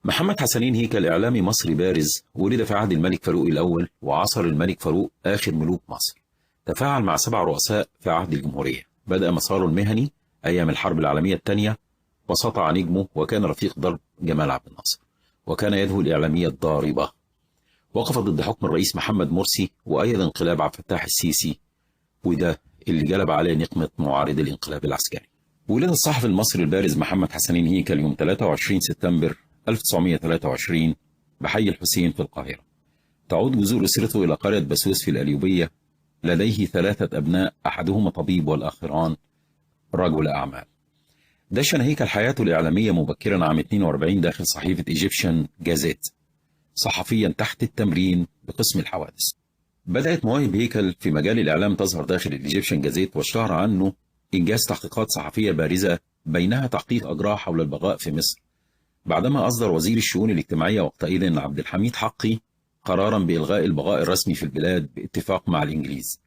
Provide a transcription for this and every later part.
محمد حسنين هيكل إعلامي مصري بارز، ولد في عهد الملك فاروق الأول وعصر الملك فاروق آخر ملوك مصر. تفاعل مع 7 رؤساء في عهد الجمهورية. بدأ مساره المهني أيام الحرب العالمية الثانية وسطع نجمه، وكان رفيق درب جمال عبد الناصر، وكان يده الإعلامية الضاربة. وقف ضد حكم الرئيس محمد مرسي وأيد انقلاب عبد الفتاح السيسي، وده اللي جلب عليه نقمة معارض الانقلاب العسكري. ولد الصحفي المصري البارز محمد حسنين هيكل يوم 23 سبتمبر 1923 بحي الحسين في القاهرة. تعود جذور أسرته إلى قرية بسوس في القليوبية. لديه 3 أبناء، أحدهما طبيب والآخران رجل أعمال. دشن هيكل حياته الإعلامية مبكرا عام 42 داخل صحيفة إيجيبشن جازيت، صحفيا تحت التمرين بقسم الحوادث. بدأت مواهب هيكل في مجال الإعلام تظهر داخل الإيجيبشن جازيت، واشتهر عنه إنجاز تحقيقات صحفية بارزة، بينها تحقيق أجراه حول البغاء في مصر، بعدما أصدر وزير الشؤون الاجتماعية وقتئذ عبد الحميد حقي قرارا بإلغاء البغاء الرسمي في البلاد باتفاق مع الإنجليز،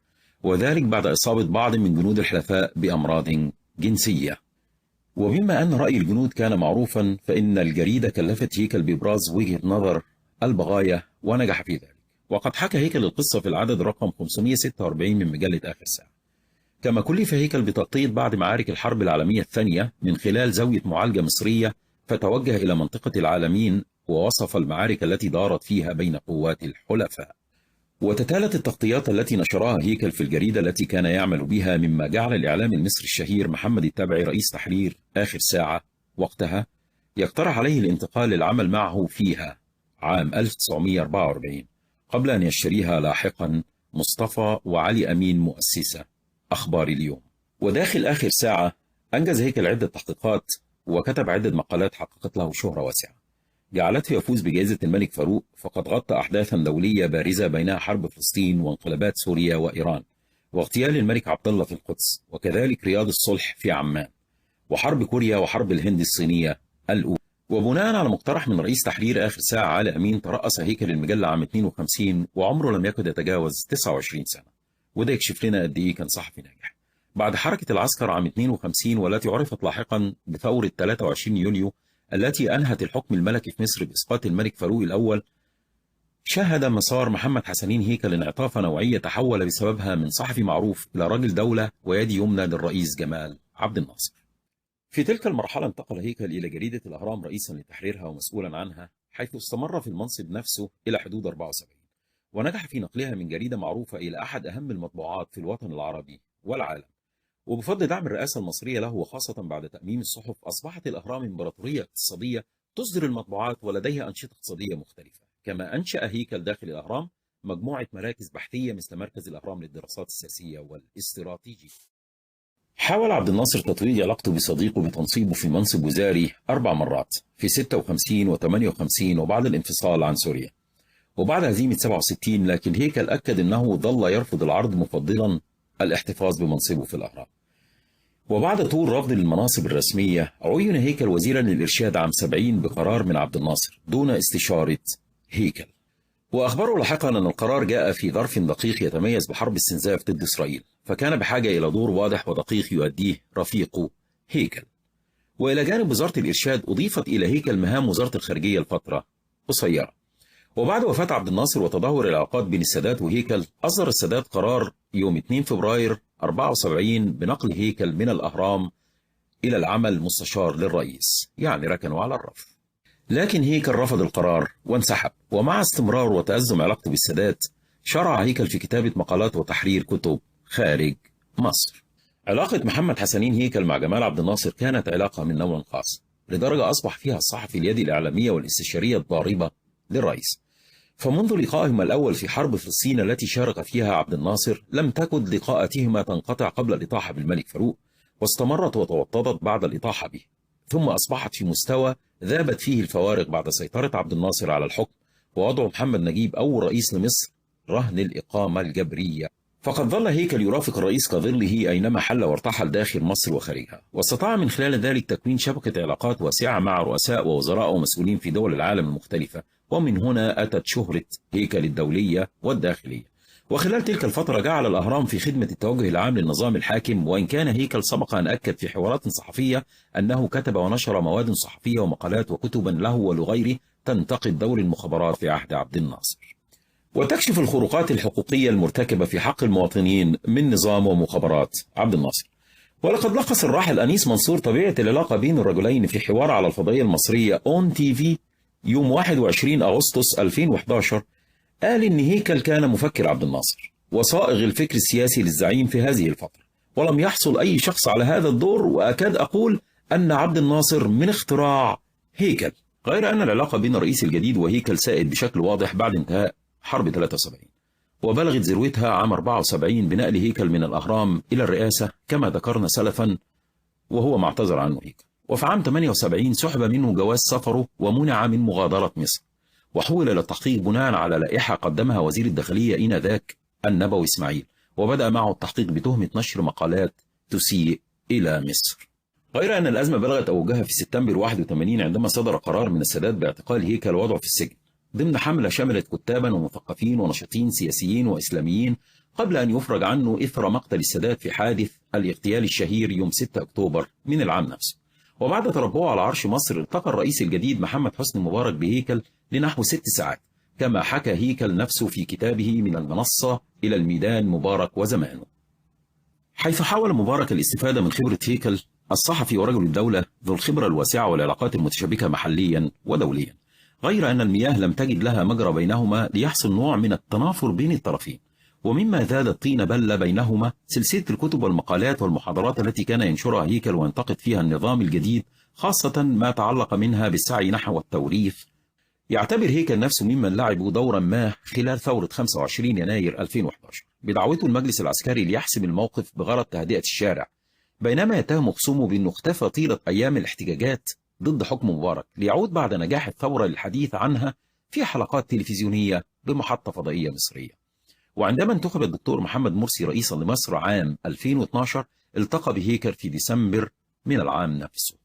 وذلك بعد إصابة بعض من جنود الحلفاء بأمراض جنسية. وبما أن رأي الجنود كان معروفا، فإن الجريدة كلفت هيكل بإبراز وجهة نظر البغايا، ونجح في ذلك. وقد حكى هيكل القصة في العدد رقم 546 من مجلة آخر ساعة. كما كلف هيكل بتغطية بعض معارك الحرب العالمية الثانية من خلال زاوية معالجة مصرية، فتوجه إلى منطقة العالمين ووصف المعارك التي دارت فيها بين قوات الحلفاء. وتتالت التغطيات التي نشرها هيكل في الجريدة التي كان يعمل بها، مما جعل الإعلام المصري الشهير محمد التبعي رئيس تحرير آخر ساعة وقتها يقترح عليه الانتقال للعمل معه فيها عام 1944، قبل أن يشتريها لاحقا مصطفى وعلي أمين مؤسسة أخبار اليوم. وداخل آخر ساعة أنجز هيكل عدة تحقيقات، وكتب عدة مقالات حققت له شهرة واسعة جعلته يفوز بجائزة الملك فاروق. فقد غطى أحداثا دولية بارزة بينها حرب فلسطين وانقلابات سوريا وإيران، واغتيال الملك عبد الله في القدس، وكذلك رياض الصلح في عمان، وحرب كوريا وحرب الهند الصينية الأولى. وبناء على مقترح من رئيس تحرير آخر ساعة علي أمين، ترأس هيكل المجلة عام 52 وعمره لم يكن يتجاوز 29 سنة، وده يكشف لنا قد إيه كان صحفي ناجح. بعد حركة العسكر عام 52، والتي عرفت لاحقا بثورة 23 يوليو التي أنهت الحكم الملكي في مصر بإسقاط الملك فاروق الأول، شهد مسار محمد حسنين هيكل انعطافة نوعية تحول بسببها من صحفي معروف إلى رجل دولة ويد يمنى للرئيس جمال عبد الناصر. في تلك المرحلة انتقل هيكل إلى جريدة الأهرام رئيسا لتحريرها ومسؤولا عنها، حيث استمر في المنصب نفسه إلى حدود 74، ونجح في نقلها من جريدة معروفة إلى أحد أهم المطبوعات في الوطن العربي والعالم. وبفضل دعم الرئاسة المصرية له، وخاصة بعد تأميم الصحف، أصبحت الأهرام إمبراطورية اقتصادية تصدر المطبوعات ولديها أنشطة اقتصادية مختلفة. كما أنشأ هيكل داخل الأهرام مجموعة مراكز بحثية مثل مركز الأهرام للدراسات السياسية والاستراتيجية. حاول عبد الناصر تطوير علاقته بصديقه بتنصيبه في منصب وزاري 4 مرات، في 56 و58 وبعد الانفصال عن سوريا وبعد هزيمة 67. لكن هيكل أكد أنه ظل يرفض العرض، مفضلا الاحتفاظ بمنصبه في الأهرام. وبعد طول رفض للمناصب الرسمية، عين هيكل وزيرا للإرشاد عام 70 بقرار من عبد الناصر دون استشارة هيكل. وأخبروا لاحقا أن القرار جاء في ظرف دقيق يتميز بحرب استنزاف ضد إسرائيل، فكان بحاجة إلى دور واضح ودقيق يؤديه رفيقه هيكل. وإلى جانب وزارة الإرشاد، أضيفت إلى هيكل مهام وزارة الخارجية لفترة قصيرة. وبعد وفاة عبد الناصر وتدهور العلاقات بين السادات وهيكل، أصدر السادات قرار يوم 2 فبراير 74 بنقل هيكل من الأهرام إلى العمل مستشار للرئيس، يعني ركنوا على الرف. لكن هيكل رفض القرار وانسحب. ومع استمرار وتأزم علاقته بالسادات، شرع هيكل في كتابة مقالات وتحرير كتب خارج مصر. علاقة محمد حسنين هيكل مع جمال عبد الناصر كانت علاقة من نوع خاص، لدرجة أصبح فيها الصحفي اليد الإعلامية والاستشارية الضاربة للرئيس. فمنذ لقائهما الأول في حرب فلسطين التي شارك فيها عبد الناصر، لم تكن لقاءاتهما تنقطع قبل الإطاحة بالملك فاروق، واستمرت وتوطدت بعد الإطاحة به، ثم أصبحت في مستوى ذابت فيه الفوارق بعد سيطرة عبد الناصر على الحكم ووضع محمد نجيب أول رئيس لمصر رهن الإقامة الجبرية. فقد ظل هيكل يرافق الرئيس كظله أينما حل وارتحل داخل مصر وخارجها، واستطاع من خلال ذلك تكوين شبكة علاقات واسعة مع رؤساء ووزراء ومسؤولين في دول العالم المختلفة. ومن هنا أتت شهرة هيكل الدولية والداخلية. وخلال تلك الفترة جعل الأهرام في خدمة التوجه العام للنظام الحاكم، وإن كان هيكل سبق أن أكد في حوارات صحفية أنه كتب ونشر مواد صحفية ومقالات وكتبا له ولغيره تنتقد دور المخابرات في عهد عبد الناصر، وتكشف الخروقات الحقوقية المرتكبة في حق المواطنين من نظام ومخابرات عبد الناصر. ولقد لخص الراحل أنيس منصور طبيعة العلاقة بين الرجلين في حوار على الفضائية المصرية أون تي في يوم 21 أغسطس 2011. قال إن هيكل كان مفكر عبد الناصر وصائغ الفكر السياسي للزعيم في هذه الفترة، ولم يحصل أي شخص على هذا الدور، وأكاد أقول أن عبد الناصر من اختراع هيكل. غير أن العلاقة بين الرئيس الجديد وهيكل سائد بشكل واضح بعد انتهاء حرب 73، وبلغت ذروتها عام 74 بنقل هيكل من الأهرام إلى الرئاسة كما ذكرنا سلفا، وهو ما اعتذر عنه هيكل. وفي عام 78 سحب منه جواز سفره ومنع من مغادرة مصر، وحول إلى التحقيق بناء على لائحة قدمها وزير الداخلية آنذاك النبوي إسماعيل، وبدأ معه التحقيق بتهمة نشر مقالات تسيء إلى مصر. غير أن الأزمة بلغت أوجها في سبتمبر 81 عندما صدر قرار من السادات باعتقال هيكل ووضعه في السجن ضمن حملة شملت كتابا ومثقفين وناشطين سياسيين وإسلاميين، قبل أن يفرج عنه إثر مقتل السادات في حادث الاغتيال الشهير يوم 6 أكتوبر من العام نفسه. وبعد تربعه على عرش مصر التقى الرئيس الجديد محمد حسني مبارك بهيكل لنحو 6 ساعات، كما حكى هيكل نفسه في كتابه من المنصة إلى الميدان مبارك وزمانه، حيث حاول مبارك الاستفادة من خبرة هيكل الصحفي ورجل الدولة ذو الخبرة الواسعة والعلاقات المتشابكة محليا ودوليا. غير أن المياه لم تجد لها مجرى بينهما ليحصل نوع من التنافر بين الطرفين، ومما زاد الطين بلة بينهما سلسلة الكتب والمقالات والمحاضرات التي كان ينشرها هيكل وينتقد فيها النظام الجديد، خاصة ما تعلق منها بالسعي نحو التوريث. يعتبر هيكل نفسه ممن لعبوا دورا ما خلال ثورة 25 يناير 2011 بدعوته المجلس العسكري ليحسم الموقف بغرض تهدئة الشارع، بينما يتهم خصومه بأنه اختفى طيلة أيام الاحتجاجات ضد حكم مبارك ليعود بعد نجاح الثورة للحديث عنها في حلقات تلفزيونية بمحطة فضائية مصرية. وعندما انتخب الدكتور محمد مرسي رئيسا لمصر عام 2012 التقى بهيكل في ديسمبر من العام نفسه،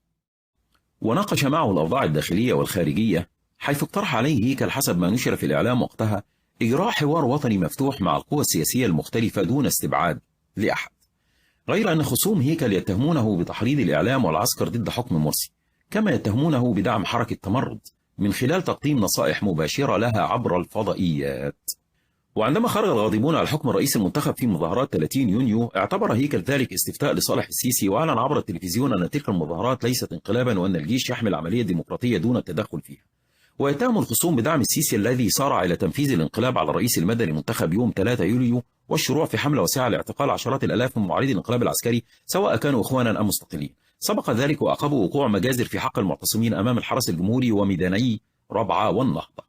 وناقش معه الأوضاع الداخلية والخارجية، حيث اقترح عليه هيكل حسب ما نشر في الإعلام وقتها إجراء حوار وطني مفتوح مع القوى السياسية المختلفة دون استبعاد لأحد. غير أن خصوم هيكل يتهمونه بتحريض الإعلام والعسكر ضد حكم مرسي، كما يتهمونه بدعم حركة تمرد من خلال تقديم نصائح مباشرة لها عبر الفضائيات. وعندما خرج الغاضبون على حكم الرئيس المنتخب في مظاهرات 30 يونيو اعتبر هيكل ذلك استفتاء لصالح السيسي، وأعلن عبر التلفزيون أن تلك المظاهرات ليست انقلابا وأن الجيش يحمل عملية ديمقراطية دون التدخل فيها. ويتهم الخصوم بدعم السيسي الذي سارع إلى تنفيذ الانقلاب على الرئيس المدني المنتخب يوم 3 يوليو والشروع في حملة واسعة لاعتقال عشرات الآلاف من معارضي الانقلاب العسكري سواء كانوا إخوانا أم مستقلين. سبق ذلك وأعقبه وقوع مجازر في حق المعتصمين أمام الحرس الجمهوري وميداني ربعة والنهضة.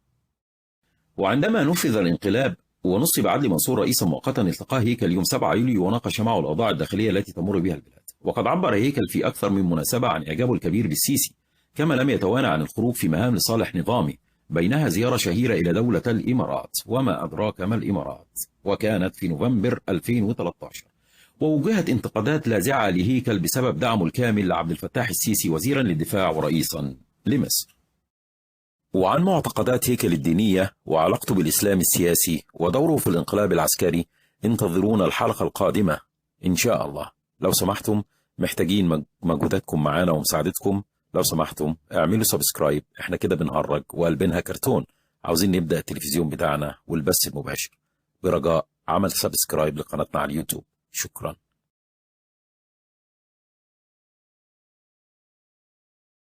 وعندما نفذ الانقلاب ونصب عدلي منصور رئيسا مؤقتا التقاه هيكل يوم 7 يوليو وناقش معه الأوضاع الداخلية التي تمر بها البلاد. وقد عبر هيكل في أكثر من مناسبة عن إعجابه الكبير بالسيسي، كما لم يتوانى عن الخروج في مهام لصالح نظامي، بينها زيارة شهيرة إلى دولة الإمارات، وما أدراك ما الإمارات، وكانت في نوفمبر 2013. ووجهت انتقادات لاذعة لهيكل بسبب دعمه الكامل لعبد الفتاح السيسي وزيرا للدفاع ورئيسا لمصر. وعن معتقدات هيكل الدينية وعلاقته بالإسلام السياسي ودوره في الانقلاب العسكري انتظرونا الحلقة القادمة إن شاء الله. لو سمحتم محتاجين مجهوداتكم معانا ومساعدتكم، لو سمحتم اعملوا سبسكرايب، احنا كده بنهرج وقلبينها كرتون، عاوزين نبدأ التلفزيون بتاعنا والبث المباشر، برجاء عمل سبسكرايب لقناتنا على اليوتيوب. شكرا.